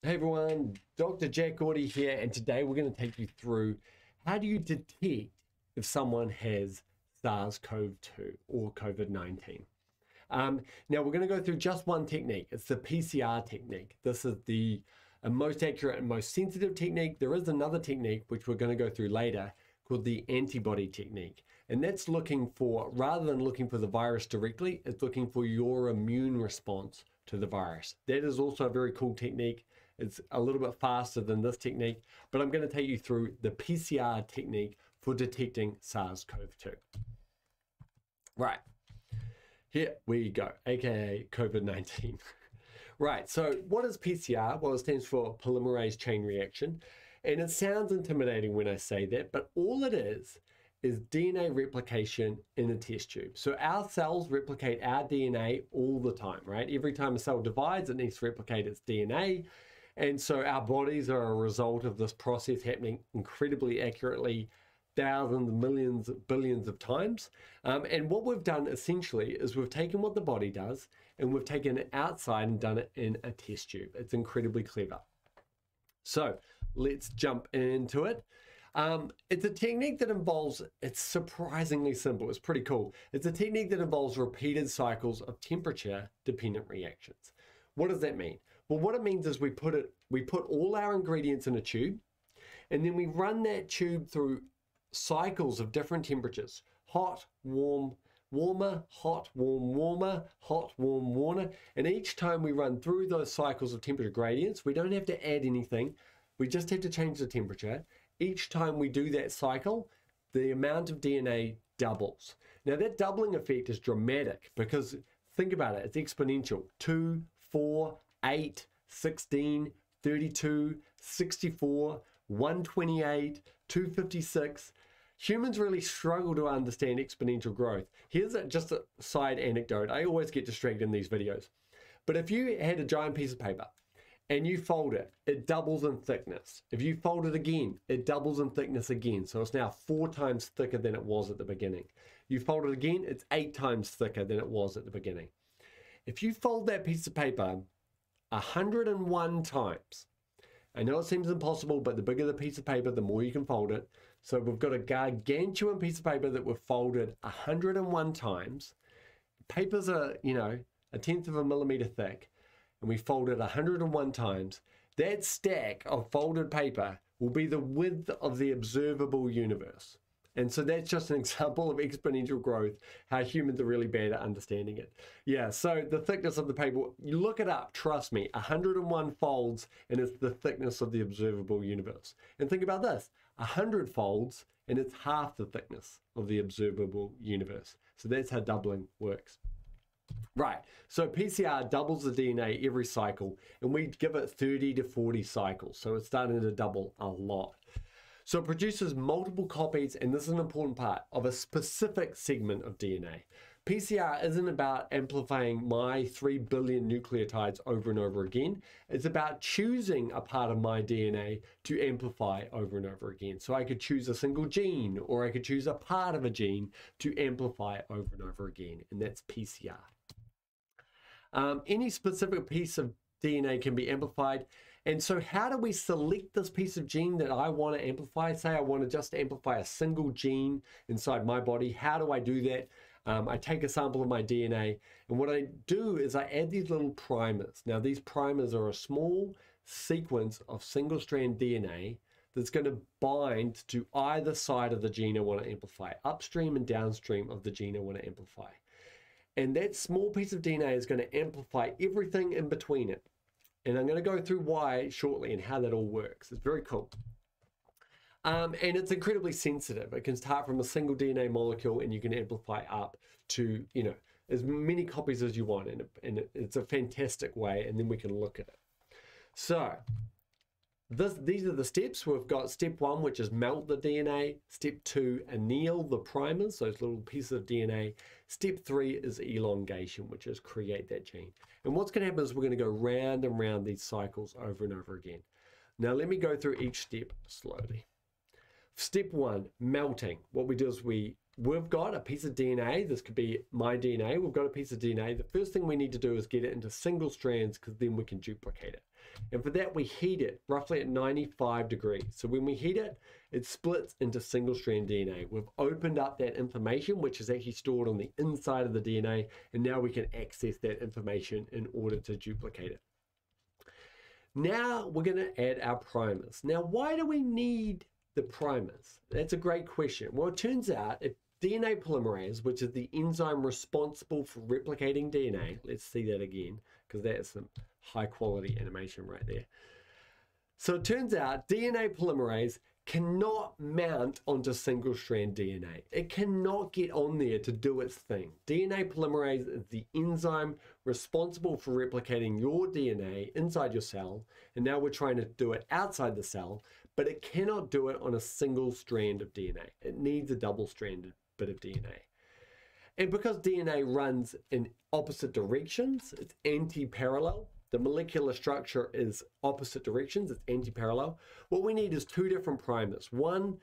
Hey everyone, Dr. Jack Gordy here, and today we're going to take you through how do you detect if someone has SARS-CoV-2 or COVID-19. Now we're going to go through just one technique. It's the PCR technique. This is the most accurate and most sensitive technique. There is another technique which we're going to go through later called the antibody technique. And that's looking for, rather than looking for the virus directly, it's looking for your immune response to the virus. That is also a very cool technique. It's a little bit faster than this technique, but I'm going to take you through the PCR technique for detecting SARS-CoV-2. Right, here we go, aka COVID-19. Right, so what is PCR? Well, it stands for polymerase chain reaction, and it sounds intimidating when I say that, but all it is DNA replication in a test tube. So our cells replicate our DNA all the time, right? Every time a cell divides, it needs to replicate its DNA. And so our bodies are a result of this process happening incredibly accurately, thousands, millions, billions of times. And what we've done essentially is we've taken what the body does and we've taken it outside and done it in a test tube. It's incredibly clever. So let's jump into it. It's a technique that involves, it's surprisingly simple, it's pretty cool. It's a technique that involves repeated cycles of temperature dependent reactions. What does that mean? Well, what it means is we put all our ingredients in a tube, and then we run that tube through cycles of different temperatures. Hot, warm, warmer, hot, warm, warmer, hot, warm, warmer. And each time we run through those cycles of temperature gradients, we don't have to add anything. We just have to change the temperature. Each time we do that cycle, the amount of DNA doubles. Now that doubling effect is dramatic because think about it, it's exponential. 2, 4, 8, 16, 32, 64, 128, 256. Humans really struggle to understand exponential growth. Here's just a side anecdote. I always get distracted in these videos. But if you had a giant piece of paper and you fold it, it doubles in thickness. If you fold it again, it doubles in thickness again. So it's now 4 times thicker than it was at the beginning. You fold it again, it's 8 times thicker than it was at the beginning. If you fold that piece of paper 101 times, I know it seems impossible, but the bigger the piece of paper, the more you can fold it. So we've got a gargantuan piece of paper that we've folded 101 times. Papers are, a tenth of a millimeter thick, and we fold it 101 times. That stack of folded paper will be the width of the observable universe. And so that's just an example of exponential growth, how humans are really bad at understanding it. Yeah, so the thickness of the paper, you look it up, trust me, 101 folds, and it's the thickness of the observable universe. And think about this, 100 folds, and it's half the thickness of the observable universe. So that's how doubling works. Right, so PCR doubles the DNA every cycle, and we give it 30 to 40 cycles. So it's starting to double a lot. So it produces multiple copies, and this is an important part, of a specific segment of DNA. PCR isn't about amplifying my 3 billion nucleotides over and over again. It's about choosing a part of my DNA to amplify over and over again. So I could choose a single gene, or I could choose a part of a gene to amplify over and over again, and that's PCR. Any specific piece of DNA can be amplified. And so how do we select this piece of gene that I want to amplify? Say I want to just amplify a single gene inside my body. How do I do that? I take a sample of my DNA, and what I do is I add these little primers. Now these primers are a small sequence of single-strand DNA that's going to bind to either side of the gene I want to amplify, upstream and downstream of the gene I want to amplify. And that small piece of DNA is going to amplify everything in between it. And I'm going to go through why shortly and how that all works. It's very cool. And it's incredibly sensitive. It can start from a single DNA molecule and you can amplify up to, as many copies as you want. And it's a fantastic way. And then we can look at it. So these are the steps. We've got step 1, which is melt the DNA. Step 2, anneal the primers, those little pieces of DNA. Step 3 is elongation, which is create that gene. And what's going to happen is we're going to go round and round these cycles over and over again. Now let me go through each step slowly. Step 1, melting. What we do is we we've got a piece of DNA. This could be my DNA. We've got a piece of DNA. The first thing we need to do is get it into single strands, because then we can duplicate it. And for that, we heat it roughly at 95 degrees. So when we heat it, it splits into single strand DNA. We've opened up that information, which is actually stored on the inside of the DNA. And now we can access that information in order to duplicate it. Now we're going to add our primers. Now, why do we need the primers? That's a great question. Well, it turns out if DNA polymerase, which is the enzyme responsible for replicating DNA, let's see that again, because that is some high quality animation right there. So it turns out DNA polymerase cannot mount onto single strand DNA. It cannot get on there to do its thing. DNA polymerase is the enzyme responsible for replicating your DNA inside your cell, and now we're trying to do it outside the cell, but it cannot do it on a single strand of DNA. It needs a double-stranded bit of DNA. And because DNA runs in opposite directions, it's anti-parallel. The molecular structure is opposite directions, it's anti-parallel. What we need is two different primers. One,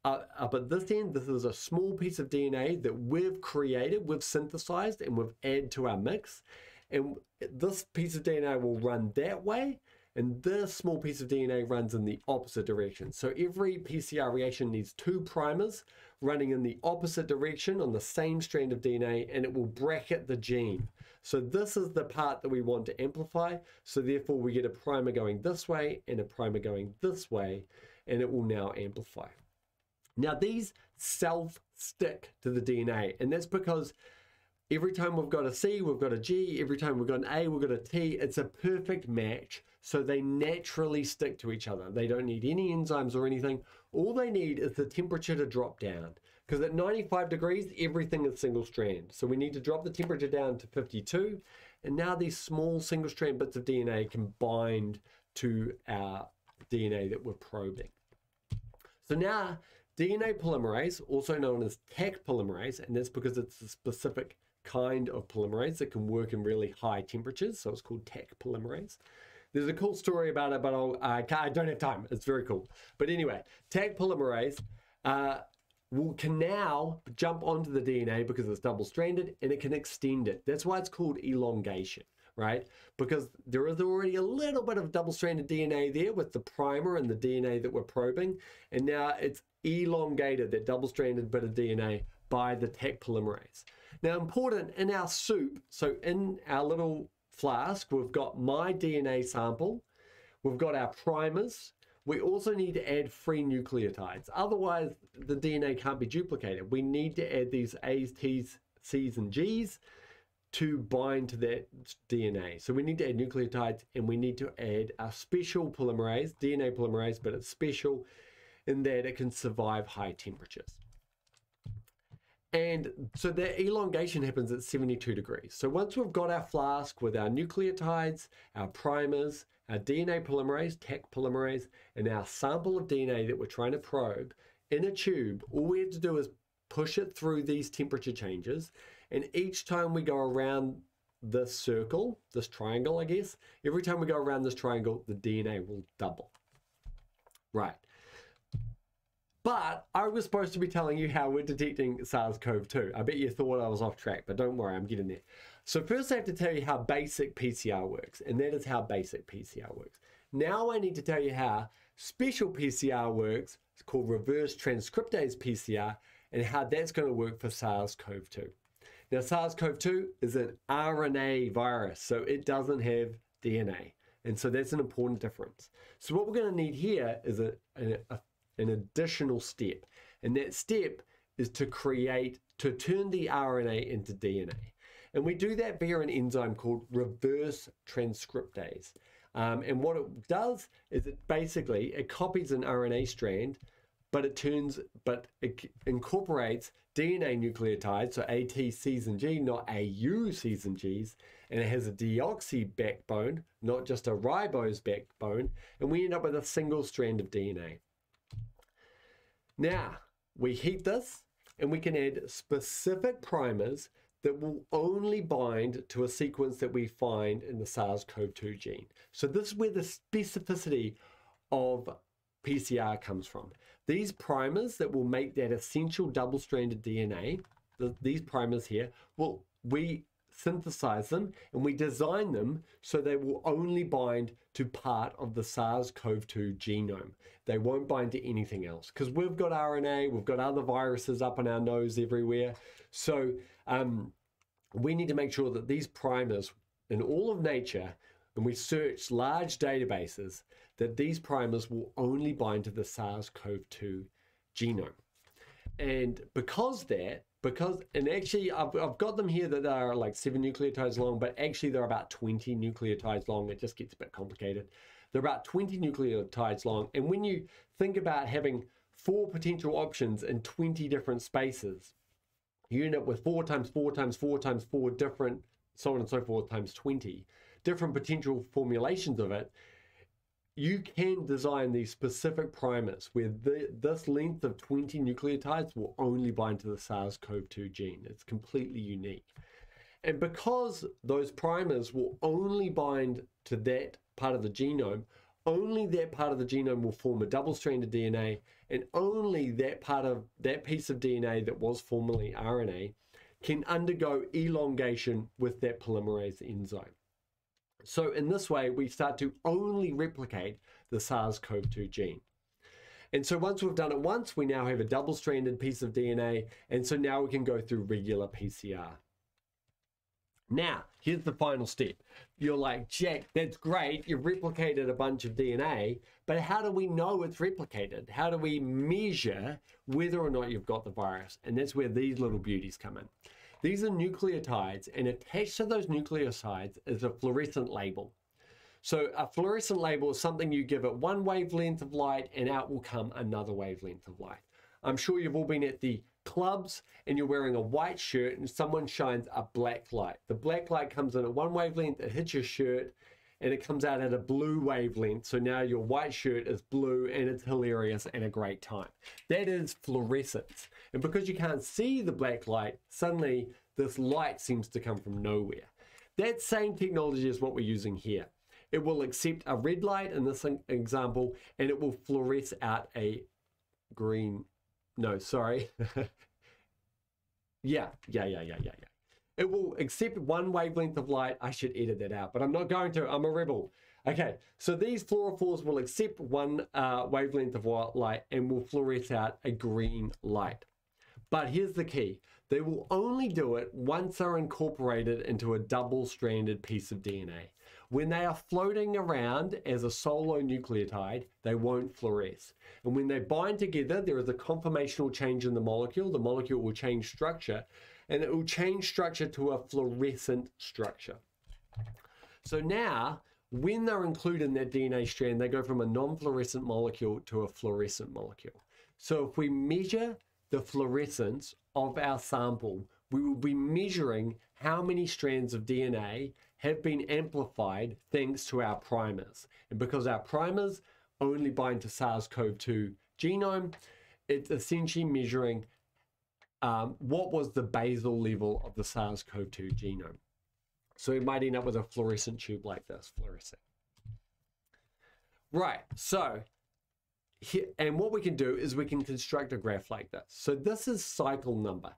up at this end, this is a small piece of DNA that we've created, we've synthesized, and we've added to our mix. And this piece of DNA will run that way, and this small piece of DNA runs in the opposite direction. So every PCR reaction needs two primers running in the opposite direction on the same strand of DNA, and it will bracket the gene. So this is the part that we want to amplify. So therefore we get a primer going this way and a primer going this way, and it will now amplify. Now these self-stick to the DNA, and that's because every time we've got a C, we've got a G. Every time we've got an A, we've got a T. It's a perfect match. So they naturally stick to each other. They don't need any enzymes or anything. All they need is the temperature to drop down. Because at 95 degrees, everything is single strand. So we need to drop the temperature down to 52. And now these small single strand bits of DNA can bind to our DNA that we're probing. So now DNA polymerase, also known as Taq polymerase, and that's because it's a specific kind of polymerase that can work in really high temperatures. So it's called Taq polymerase. There's a cool story about it, but I don't have time. It's very cool. But anyway, Taq polymerase can now jump onto the DNA because it's double-stranded, and it can extend it. That's why it's called elongation, right? Because there is already a little bit of double-stranded DNA there with the primer and the DNA that we're probing, and now it's elongated, that double-stranded bit of DNA, by the Taq polymerase. Now, important in our soup, so in our little flask, we've got my DNA sample, we've got our primers, we also need to add free nucleotides. Otherwise, the DNA can't be duplicated. We need to add these A's, T's, C's, and G's to bind to that DNA. So we need to add nucleotides, and we need to add a special polymerase, DNA polymerase, but it's special in that it can survive high temperatures. And so that elongation happens at 72 degrees. So once we've got our flask with our nucleotides, our primers, our DNA polymerase, Taq polymerase, and our sample of DNA that we're trying to probe in a tube, all we have to do is push it through these temperature changes. And each time we go around this circle, this triangle, I guess, every time we go around this triangle, the DNA will double. Right. But I was supposed to be telling you how we're detecting SARS-CoV-2. I bet you thought I was off track, but don't worry, I'm getting there. So first I have to tell you how basic PCR works, and that is how basic PCR works. Now I need to tell you how special PCR works. It's called reverse transcriptase PCR, and how that's going to work for SARS-CoV-2. Now SARS-CoV-2 is an RNA virus, so it doesn't have DNA. And so that's an important difference. So what we're going to need here is an additional step, and that step is to turn the RNA into DNA. And we do that via an enzyme called reverse transcriptase. And what it does is it copies an RNA strand, but it incorporates DNA nucleotides, so A, T, C's, and G, not AU, C's, and G's, and it has a deoxy backbone, not just a ribose backbone, and we end up with a single strand of DNA. Now, we heat this, and we can add specific primers that will only bind to a sequence that we find in the SARS-CoV-2 gene. So this is where the specificity of PCR comes from. These primers that will make that essential double-stranded DNA, these primers here, we synthesize them and we design them so they will only bind to part of the SARS-CoV-2 genome. They won't bind to anything else because we've got RNA, we've got other viruses up in our nose everywhere. So we need to make sure that these primers in all of nature, and we search large databases, that these primers will only bind to the SARS-CoV-2 genome. And and actually I've got them here that are like 7 nucleotides long, but actually they're about 20 nucleotides long. It just gets a bit complicated. They're about 20 nucleotides long. And when you think about having 4 potential options in 20 different spaces, you end up with 4 times 4 times 4 times 4 different, so on and so forth, times 20 different potential formulations of it. You can design these specific primers where this length of 20 nucleotides will only bind to the SARS-CoV-2 gene. It's completely unique. And because those primers will only bind to that part of the genome, only that part of the genome will form a double-stranded DNA, and only that piece of DNA that was formerly RNA can undergo elongation with that polymerase enzyme. So in this way, we start to only replicate the SARS-CoV-2 gene. And so once we've done it once, we now have a double-stranded piece of DNA, and so now we can go through regular PCR. Now, here's the final step. You're like, Jack, that's great. You've replicated a bunch of DNA, but how do we know it's replicated? How do we measure whether or not you've got the virus? And that's where these little beauties come in. These are nucleotides, and attached to those nucleotides is a fluorescent label. So a fluorescent label is something you give it one wavelength of light and out will come another wavelength of light. I'm sure you've all been at the clubs and you're wearing a white shirt and someone shines a black light. The black light comes in at one wavelength, it hits your shirt, and it comes out at a blue wavelength. So now your white shirt is blue and it's hilarious and a great time. That is fluorescence. And because you can't see the black light, suddenly this light seems to come from nowhere. That same technology is what we're using here. It will accept a red light in this example, and it will fluoresce out a green, no, sorry. Yeah. It will accept one wavelength of light. I should edit that out, but I'm not going to. I'm a rebel. Okay, so these fluorophores will accept one wavelength of light and will fluoresce out a green light. But here's the key. They will only do it once they're incorporated into a double-stranded piece of DNA. When they are floating around as a solo nucleotide, they won't fluoresce. And when they bind together, there is a conformational change in the molecule. The molecule will change structure, and it will change structure to a fluorescent structure. So now, when they're included in that DNA strand, they go from a non-fluorescent molecule to a fluorescent molecule. So if we measure the fluorescence of our sample, we will be measuring how many strands of DNA have been amplified thanks to our primers. And because our primers only bind to SARS-CoV-2 genome, it's essentially measuring what was the basal level of the SARS-CoV-2 genome. So we might end up with a fluorescent tube like this, fluorescing. Right, so here, and what we can do is we can construct a graph like this. So this is cycle number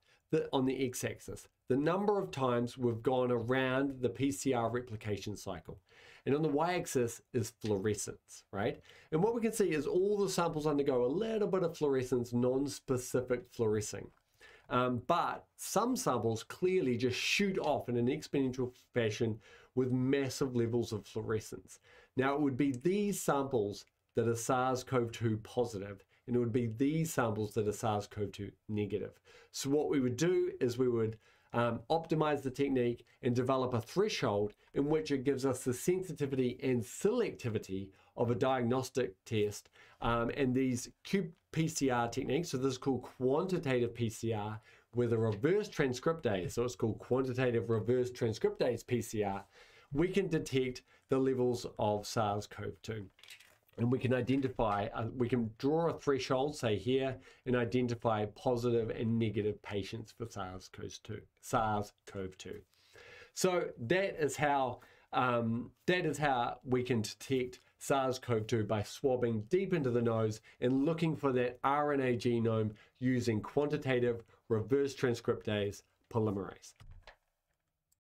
on the x-axis, the number of times we've gone around the PCR replication cycle. And on the y-axis is fluorescence, right? And what we can see is all the samples undergo a little bit of fluorescence, non-specific fluorescing. But some samples clearly just shoot off in an exponential fashion with massive levels of fluorescence. Now, it would be these samples that are SARS-CoV-2 positive, and it would be these samples that are SARS-CoV-2 negative. So what we would do is we would optimize the technique and develop a threshold in which it gives us the sensitivity and selectivity of a diagnostic test. And these qPCR techniques, so this is called quantitative PCR with a reverse transcriptase, so it's called quantitative reverse transcriptase PCR, we can detect the levels of SARS-CoV-2. And we can identify, we can draw a threshold, say here, and identify positive and negative patients for SARS-CoV-2. So that is how we can detect SARS-CoV-2 by swabbing deep into the nose and looking for that RNA genome using quantitative reverse transcriptase polymerase.